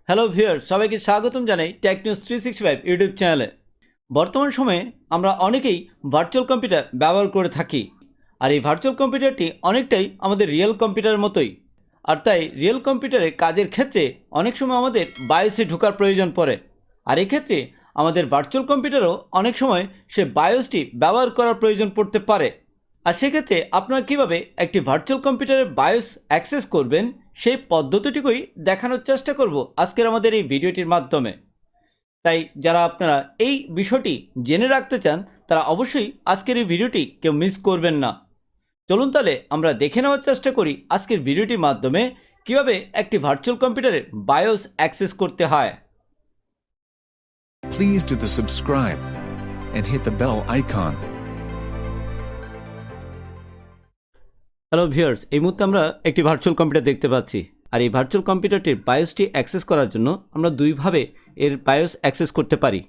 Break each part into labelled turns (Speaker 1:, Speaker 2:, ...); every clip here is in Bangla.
Speaker 1: হ্যালো ভিউয়ার, সবাইকে স্বাগতম জানাই টেক নিউজ 365 ইউটিউব চ্যানেলে। বর্তমান সময়ে আমরা অনেকেই ভার্চুয়াল কম্পিউটার ব্যবহার করে থাকি, আর এই ভার্চুয়াল কম্পিউটারটি অনেকটাই আমাদের রিয়েল কম্পিউটারের মতোই। আর তাই রিয়েল কম্পিউটারে কাজের ক্ষেত্রে অনেক সময় আমাদের বায়োসে ঢোকার প্রয়োজন পড়ে, আর এক্ষেত্রে আমাদের ভার্চুয়াল কম্পিউটারও অনেক সময় সে বায়োসটি ব্যবহার করার প্রয়োজন পড়তে পারে। আর সেক্ষেত্রে আপনারা কীভাবে একটি ভার্চুয়াল কম্পিউটারের বায়োস অ্যাক্সেস করবেন সেই পদ্ধতিটুকুই দেখানোর চেষ্টা করব আজকের আমাদের এই ভিডিওটির মাধ্যমে। তাই যারা আপনারা এই বিষয়টি জেনে রাখতে চান তারা অবশ্যই আজকের এই ভিডিওটি কেউ মিস করবেন না। চলুন তাহলে আমরা দেখে নেওয়ার চেষ্টা করি আজকের ভিডিওটির মাধ্যমে কিভাবে একটি ভার্চুয়াল কম্পিউটারের বায়োস অ্যাক্সেস করতে হয়।
Speaker 2: Please do the subscribe and hit the bell icon.
Speaker 1: Hello viewers, এই মুহূর্তে আমরা একটি ভার্চুয়াল কম্পিউটার দেখতে পাচ্ছি, আর এই ভার্চুয়াল কম্পিউটারটির বায়োসটি অ্যাক্সেস করার জন্য আমরা দুইভাবে এর বায়োস অ্যাক্সেস করতে পারি।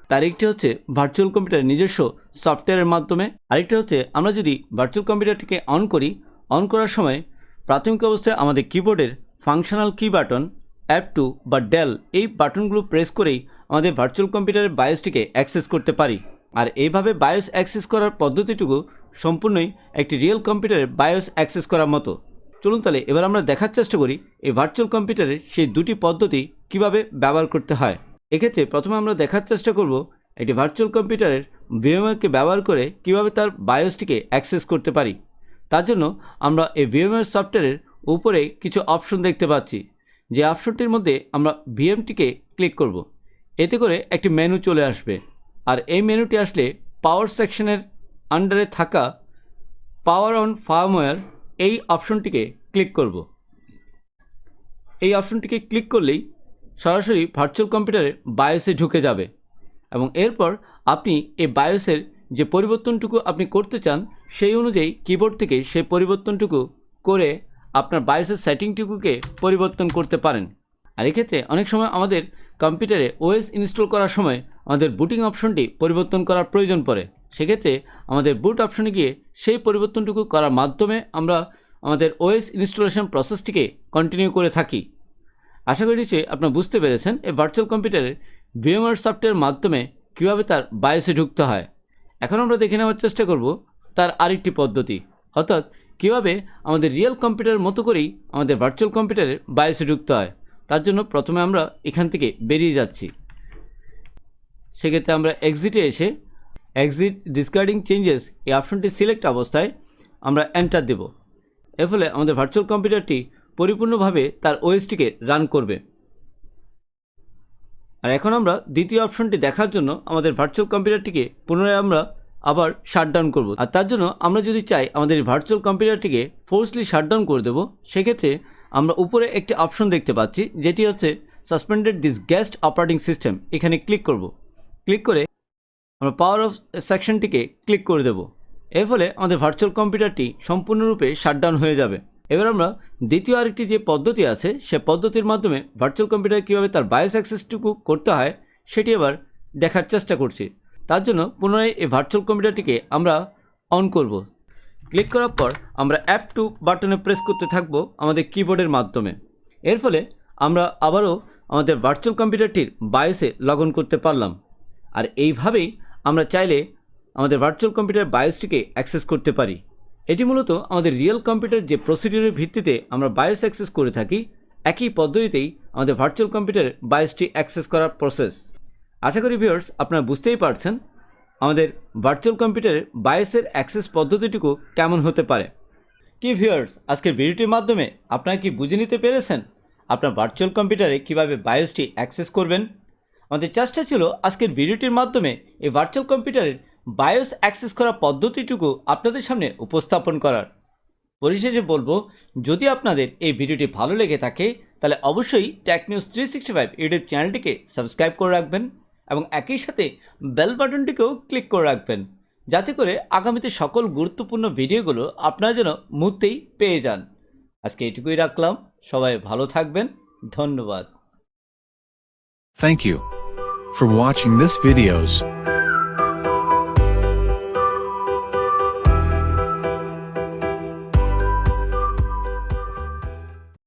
Speaker 1: তার একটি হচ্ছে ভার্চুয়াল কম্পিউটারের নিজস্ব সফটওয়্যারের মাধ্যমে, আরেকটা হচ্ছে আমরা যদি ভার্চুয়াল কম্পিউটারটিকে অন করি, অন করার সময় প্রাথমিক অবস্থায় আমাদের কিবোর্ডের ফাংশনাল কি বাটন F2 বা ডেল এই বাটনগুলো প্রেস করেই আমাদের ভার্চুয়াল কম্পিউটারের বায়োসটিকে অ্যাক্সেস করতে পারি। আর এইভাবে বায়োস অ্যাক্সেস করার পদ্ধতিটুকু সম্পূর্ণই একটি রিয়েল কম্পিউটারের বায়োস অ্যাক্সেস করার মতো। চলুন তাহলে এবার আমরা দেখার চেষ্টা করি এই ভার্চুয়াল কম্পিউটারের সেই দুটি পদ্ধতি কিভাবে ব্যবহার করতে হয়। এক্ষেত্রে প্রথমে আমরা দেখার চেষ্টা করব একটি ভার্চুয়াল কম্পিউটারের VMwareকে ব্যবহার করে কিভাবে তার বায়োসটিকে অ্যাক্সেস করতে পারি। তার জন্য আমরা এই VMware সফটওয়্যারের উপরে কিছু অপশন দেখতে পাচ্ছি, যে অপশনটির মধ্যে আমরা ভিএমটিকে ক্লিক করব। এতে করে একটি মেনু চলে আসবে, আর এই মেনুটি আসলে পাওয়ার সেকশনের আন্ডারে থাকা পাওয়ার অন ফার্মওয়্যার এই অপশনটিকে ক্লিক করব। এই অপশনটিকে ক্লিক করলেই সরাসরি ভার্চুয়াল কম্পিউটারে বায়োসে ঢুকে যাবে, এবং এরপর আপনি এই বায়োসের যে পরিবর্তনটুকু আপনি করতে চান সেই অনুযায়ী কিবোর্ড থেকে সেই পরিবর্তনটুকু করে আপনার বায়োসের সেটিংটুকুকে পরিবর্তন করতে পারেন। আর এক্ষেত্রে অনেক সময় আমাদের কম্পিউটারে ওএস ইনস্টল করার সময় আমাদের বুটিং অপশনটি পরিবর্তন করার প্রয়োজন পড়ে। সেক্ষেত্রে আমাদের বুট অপশনে গিয়ে সেই পরিবর্তনটুকু করার মাধ্যমে আমরা আমাদের ওএস ইনস্টলেশন প্রসেসটিকে কন্টিনিউ করে থাকি। আশা করি যে আপনারা বুঝতে পেরেছেন এই ভার্চুয়াল কম্পিউটারের VMware সফটওয়্যারের মাধ্যমে কীভাবে তার বায়োসে ঢুকতে হয়। এখন আমরা দেখে নেওয়ার চেষ্টা করব তার আরেকটি পদ্ধতি, অর্থাৎ কীভাবে আমাদের রিয়েল কম্পিউটারের মতো করেই আমাদের ভার্চুয়াল কম্পিউটারের বায়োসে ঢুকতে হয়। তার জন্য প্রথমে আমরা এখান থেকে বেরিয়ে যাচ্ছি। সেক্ষেত্রে আমরা এক্সিটে এসে এক্সিট ডিসকার্ডিং চেঞ্জেস এই অপশনটি সিলেক্ট অবস্থায় আমরা এন্টার দেব। এর ফলে আমাদের ভার্চুয়াল কম্পিউটারটি পরিপূর্ণভাবে তার ওএসটিকে রান করবে। আর এখন আমরা দ্বিতীয় অপশনটি দেখার জন্য আমাদের ভার্চুয়াল কম্পিউটারটিকে পুনরায় আমরা আবার শাটডাউন করব। আর তার জন্য আমরা যদি চাই আমাদের ভার্চুয়াল কম্পিউটারটিকে ফোর্সলি শাটডাউন করে দেব, সেক্ষেত্রে আমরা উপরে একটি অপশন দেখতে পাচ্ছি যেটি হচ্ছে suspended this guest operating system. এখানে ক্লিক করব। ক্লিক করে আমরা পাওয়ার অফ সেকশনটিকে ক্লিক করে দেব। এর ফলে আমাদের ভার্চুয়াল কম্পিউটারটি সম্পূর্ণরূপে শাটডাউন হয়ে যাবে। এবার আমরা দ্বিতীয় আরেকটি যে পদ্ধতি আছে সে পদ্ধতির মাধ্যমে ভার্চুয়াল কম্পিউটার কীভাবে তার বায়োস অ্যাক্সেসটুকু করতে হয় সেটি এবার দেখার চেষ্টা করছি। তার জন্য পুনরায় এই ভার্চুয়াল কম্পিউটারটিকে আমরা অন করব। ক্লিক করার পর আমরা F2 বাটনে প্রেস করতে থাকব আমাদের কিবোর্ডের মাধ্যমে। এর ফলে আমরা আবারও আমাদের ভার্চুয়াল কম্পিউটারটির বায়োসে লগ ইন করতে পারলাম। আর এইভাবেই আমরা চাইলে আমাদের ভার্চুয়াল কম্পিউটার বায়োসটিকে অ্যাক্সেস করতে পারি। এটি মূলত আমাদের রিয়েল কম্পিউটার যে প্রসিডিউরের ভিত্তিতে আমরা বায়োস অ্যাক্সেস করে থাকি একই পদ্ধতিতেই আমাদের ভার্চুয়াল কম্পিউটারের বায়োসটি অ্যাক্সেস করার প্রসেস। আশা করি ভিউয়ার্স আপনারা বুঝতেই পারছেন আমাদের ভার্চুয়াল কম্পিউটারের বায়োসের অ্যাক্সেস পদ্ধতিটুকু কেমন হতে পারে। কি ভিউয়ার্স, আজকের ভিডিওটির মাধ্যমে আপনারা কি বুঝে নিতে পেরেছেন আপনার ভার্চুয়াল কম্পিউটারে কীভাবে বায়োসটি অ্যাক্সেস করবেন? আমাদের চেষ্টা ছিল আজকের ভিডিওটির মাধ্যমে এই ভার্চুয়াল কম্পিউটারের বায়োস অ্যাক্সেস করার পদ্ধতিটুকু আপনাদের সামনে উপস্থাপন করার। পরিশেষে বলবো, যদি আপনাদের এই ভিডিওটি ভালো লেগে থাকে তাহলে অবশ্যই টেক নিউজ 365 ইউটিউব চ্যানেলটিকে সাবস্ক্রাইব করে রাখবেন, এবং একই সাথে বেল বাটনটিকেও ক্লিক করে রাখবেন, যাতে করে আগামীতে সকল গুরুত্বপূর্ণ ভিডিওগুলো আপনারা যেন মুহূর্তেই পেয়ে যান। আজকে এটুকুই রাখলাম। সবাই ভালো থাকবেন। ধন্যবাদ।
Speaker 2: Thank you for watching this videos.